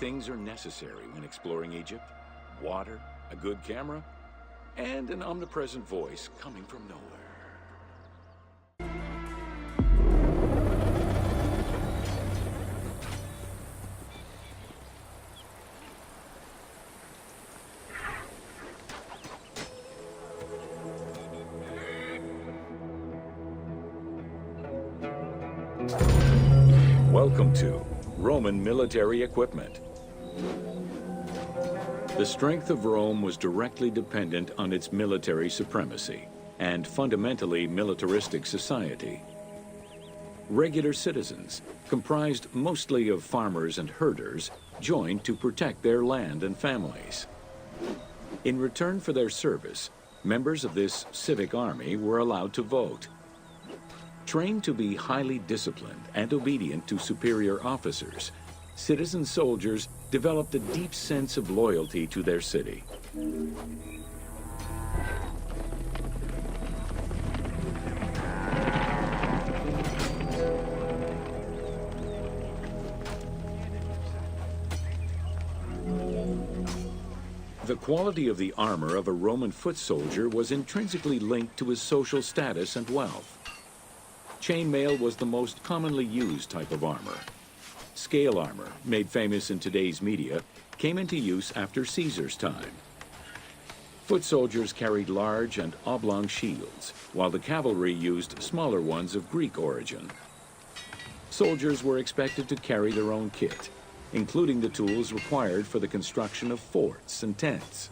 things are necessary when exploring Egypt: water, a good camera, and an omnipresent voice coming from nowhere. Welcome to Roman military equipment. The strength of Rome was directly dependent on its military supremacy and fundamentally militaristic society. Regular citizens, comprised mostly of farmers and herders, joined to protect their land and families. In return for their service, members of this civic army were allowed to vote. Trained to be highly disciplined and obedient to superior officers, citizen soldiers developed a deep sense of loyalty to their city. The quality of the armor of a Roman foot soldier was intrinsically linked to his social status and wealth. Chainmail was the most commonly used type of armor. Scale armor, made famous in today's media, came into use after Caesar's time. Foot soldiers carried large and oblong shields, while the cavalry used smaller ones of Greek origin. Soldiers were expected to carry their own kit, including the tools required for the construction of forts and tents.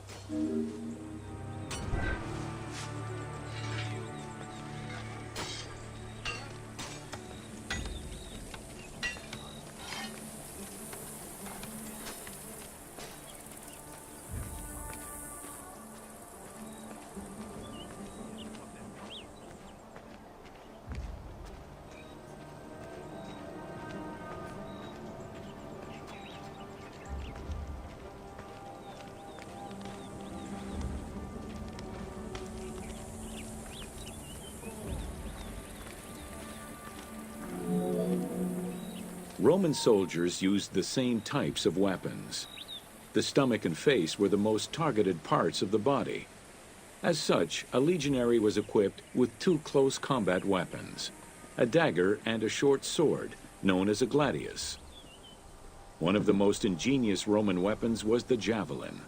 Roman soldiers used the same types of weapons. The stomach and face were the most targeted parts of the body. As such, a legionary was equipped with two close combat weapons, a dagger and a short sword, known as a gladius. One of the most ingenious Roman weapons was the javelin.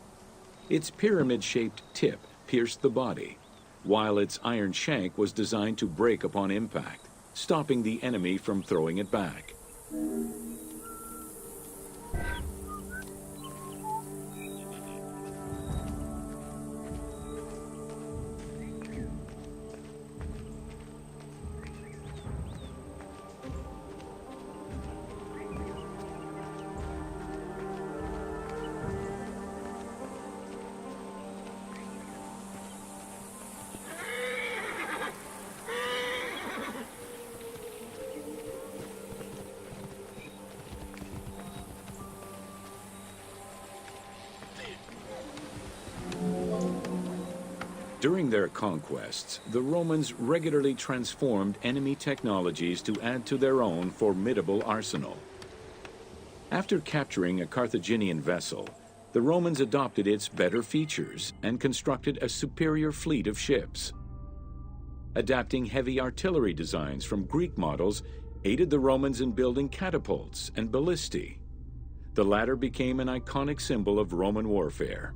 Its pyramid-shaped tip pierced the body, while its iron shank was designed to break upon impact, stopping the enemy from throwing it back. During their conquests, the Romans regularly transformed enemy technologies to add to their own formidable arsenal. After capturing a Carthaginian vessel, the Romans adopted its better features and constructed a superior fleet of ships. Adapting heavy artillery designs from Greek models aided the Romans in building catapults and ballistae. The latter became an iconic symbol of Roman warfare.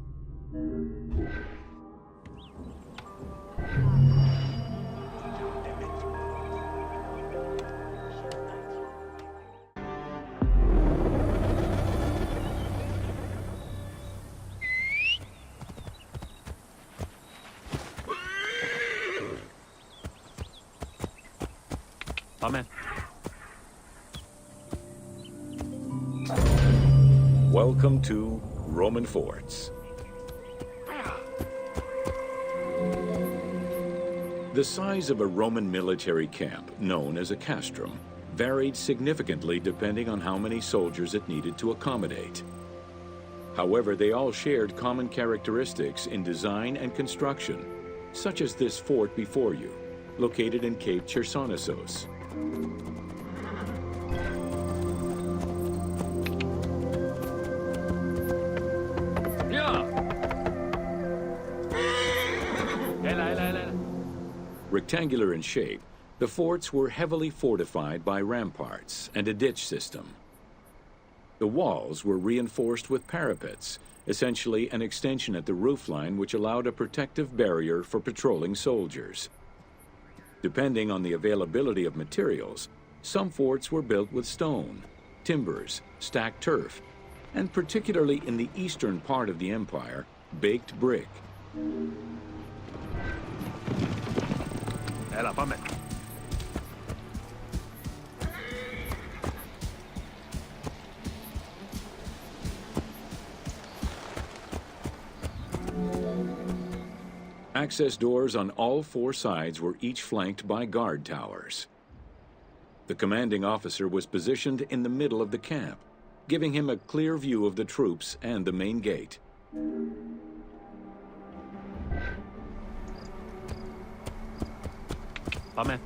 Amen. Welcome to Roman forts. The size of a Roman military camp, known as a castrum, varied significantly depending on how many soldiers it needed to accommodate. However, they all shared common characteristics in design and construction, such as this fort before you, located in Cape Chersonesos. Rectangular in shape, the forts were heavily fortified by ramparts and a ditch system. The walls were reinforced with parapets, essentially an extension at the roofline which allowed a protective barrier for patrolling soldiers. Depending on the availability of materials, some forts were built with stone, timbers, stacked turf, and particularly in the eastern part of the empire, baked brick. Access doors on all four sides were each flanked by guard towers. The commanding officer was positioned in the middle of the camp, giving him a clear view of the troops and the main gate. Amen.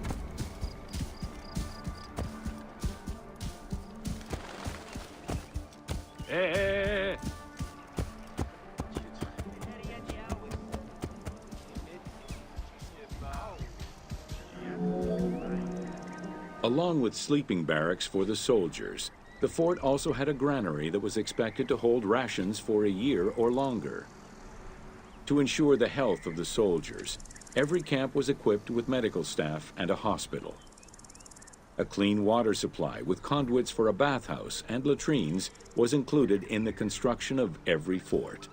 Hey. Along with sleeping barracks for the soldiers, the fort also had a granary that was expected to hold rations for a year or longer. To ensure the health of the soldiers, every camp was equipped with medical staff and a hospital. A clean water supply with conduits for a bathhouse and latrines was included in the construction of every fort.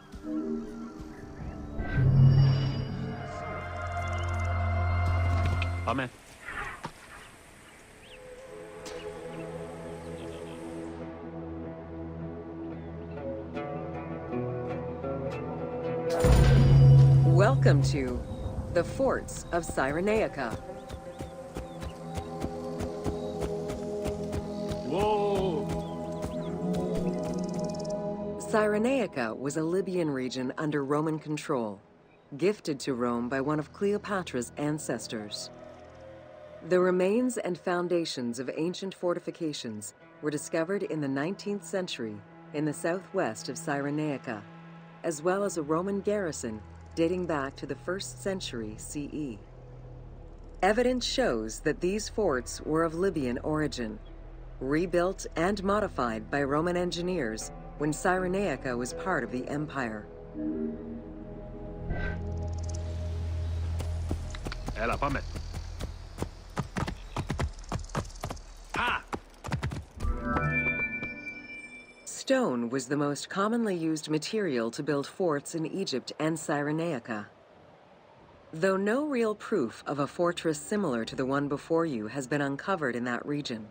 Amen. Welcome to the Forts of Cyrenaic. Whoa! Cyrenaic was a Libyan region under Roman control, gifted to Rome by one of Cleopatra's ancestors. The remains and foundations of ancient fortifications were discovered in the 19th century in the southwest of Cyrenaic, as well as a Roman garrison dating back to the 1st century CE. Evidence shows that these forts were of Libyan origin, rebuilt and modified by Roman engineers when Cyrenaic was part of the empire. Ela, pame. Ha! Stone was the most commonly used material to build forts in Egypt and Cyrenaic. Though no real proof of a fortress similar to the one before you has been uncovered in that region,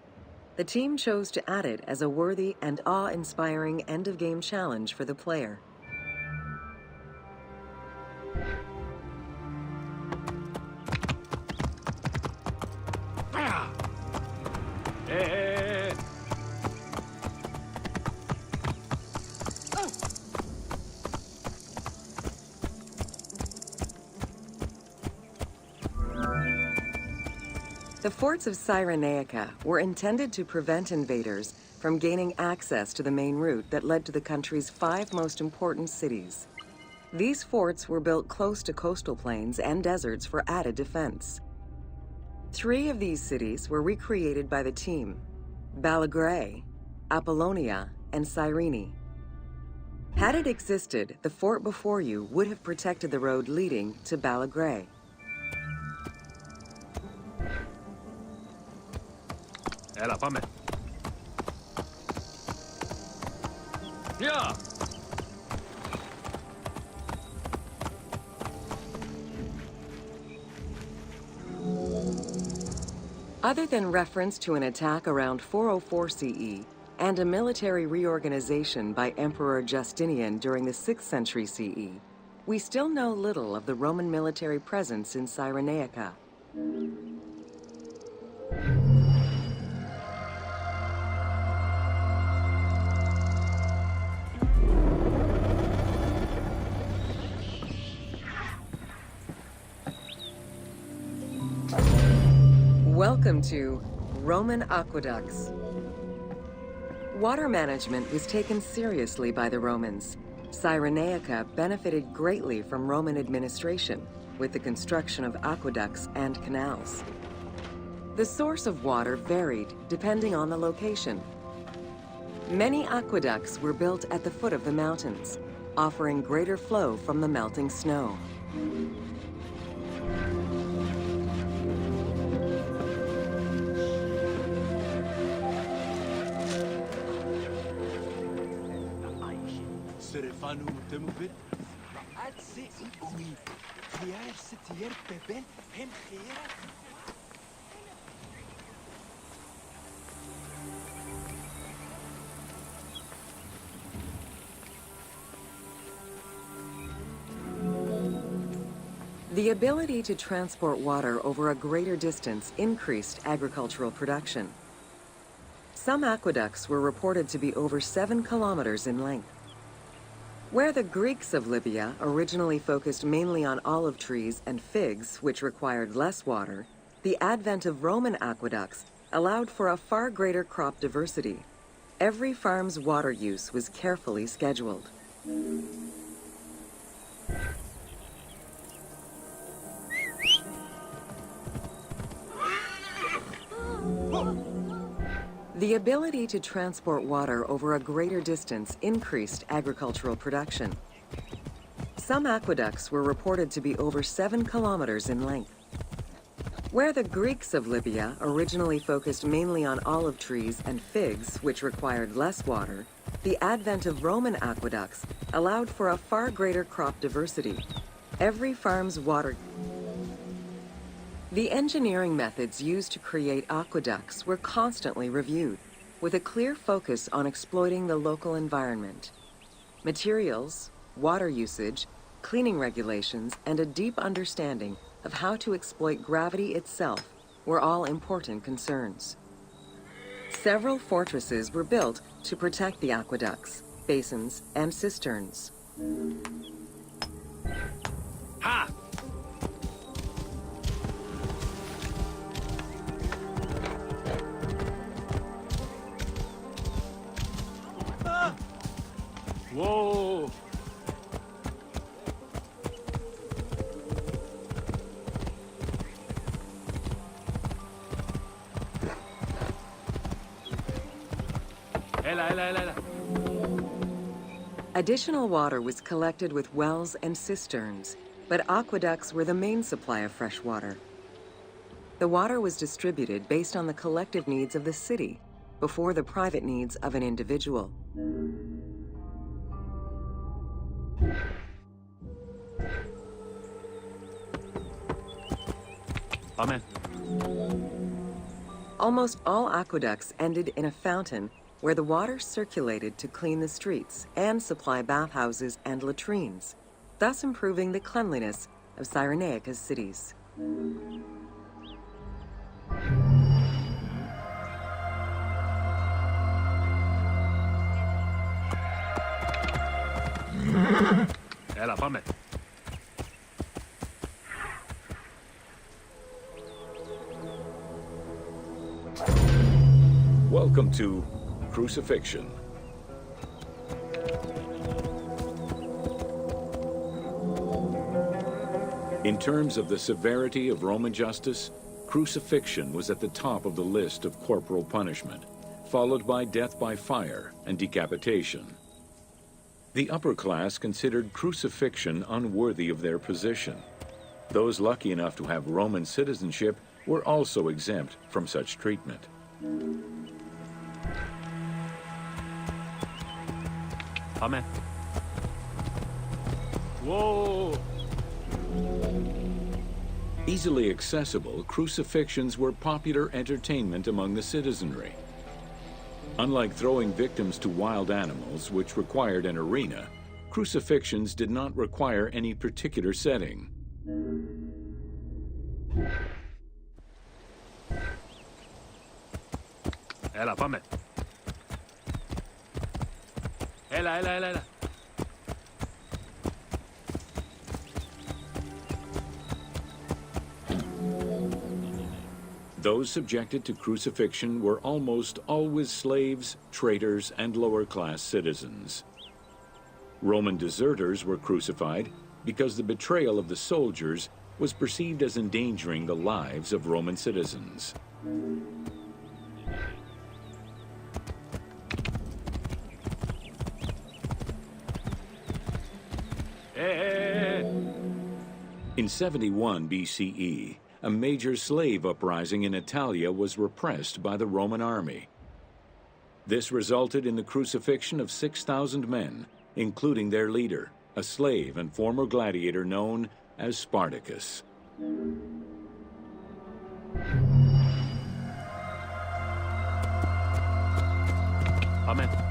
the team chose to add it as a worthy and awe-inspiring end-of-game challenge for the player. Hey. The forts of Cyrenaic were intended to prevent invaders from gaining access to the main route that led to the country's 5 most important cities. These forts were built close to coastal plains and deserts for added defense. 3 of these cities were recreated by the team: Balagrae, Apollonia, and Cyrene. Had it existed, the fort before you would have protected the road leading to Balagrae. Ela, pame. Yeah. Other than reference to an attack around 404 CE and a military reorganization by Emperor Justinian during the 6th century CE, we still know little of the Roman military presence in Cyrenaic. Welcome to Roman Aqueducts. Water management was taken seriously by the Romans, Cyrenaica benefited greatly from Roman administration with the construction of aqueducts and canals. The source of water varied depending on the location. Many aqueducts were built at the foot of the mountains, offering greater flow from the melting snow. The ability to transport water over a greater distance increased agricultural production. Some aqueducts were reported to be over 7 kilometers in length. Where the Greeks of Libya originally focused mainly on olive trees and figs, which required less water, the advent of Roman aqueducts allowed for a far greater crop diversity. Every farm's water use was carefully scheduled. The ability to transport water over a greater distance increased agricultural production. Some aqueducts were reported to be over 7 kilometers in length. Where the Greeks of Libya originally focused mainly on olive trees and figs, which required less water, the advent of Roman aqueducts allowed for a far greater crop diversity. Every farm's water... The engineering methods used to create aqueducts were constantly reviewed, with a clear focus on exploiting the local environment. Materials, water usage, cleaning regulations, and a deep understanding of how to exploit gravity itself were all important concerns. Several fortresses were built to protect the aqueducts, basins, and cisterns. Ha! Whoa! Ela. Additional water was collected with wells and cisterns, but aqueducts were the main supply of fresh water. The water was distributed based on the collective needs of the city before the private needs of an individual. Amen. Almost all aqueducts ended in a fountain where the water circulated to clean the streets and supply bathhouses and latrines, thus improving the cleanliness of Cyrenaica's cities. Ela, πάμε. Welcome to Crucifixion. In terms of the severity of Roman justice, crucifixion was at the top of the list of corporal punishment, followed by death by fire and decapitation. The upper class considered crucifixion unworthy of their position. Those lucky enough to have Roman citizenship were also exempt from such treatment. Amen. Whoa! Easily accessible, crucifixions were popular entertainment among the citizenry. Unlike throwing victims to wild animals, which required an arena, crucifixions did not require any particular setting. Ela, πάμε. Ela. Those subjected to crucifixion were almost always slaves, traitors, and lower-class citizens. Roman deserters were crucified because the betrayal of the soldiers was perceived as endangering the lives of Roman citizens. In 71 BCE, a major slave uprising in Italia was repressed by the Roman army. This resulted in the crucifixion of 6,000 men, including their leader, a slave and former gladiator known as Spartacus. Amen.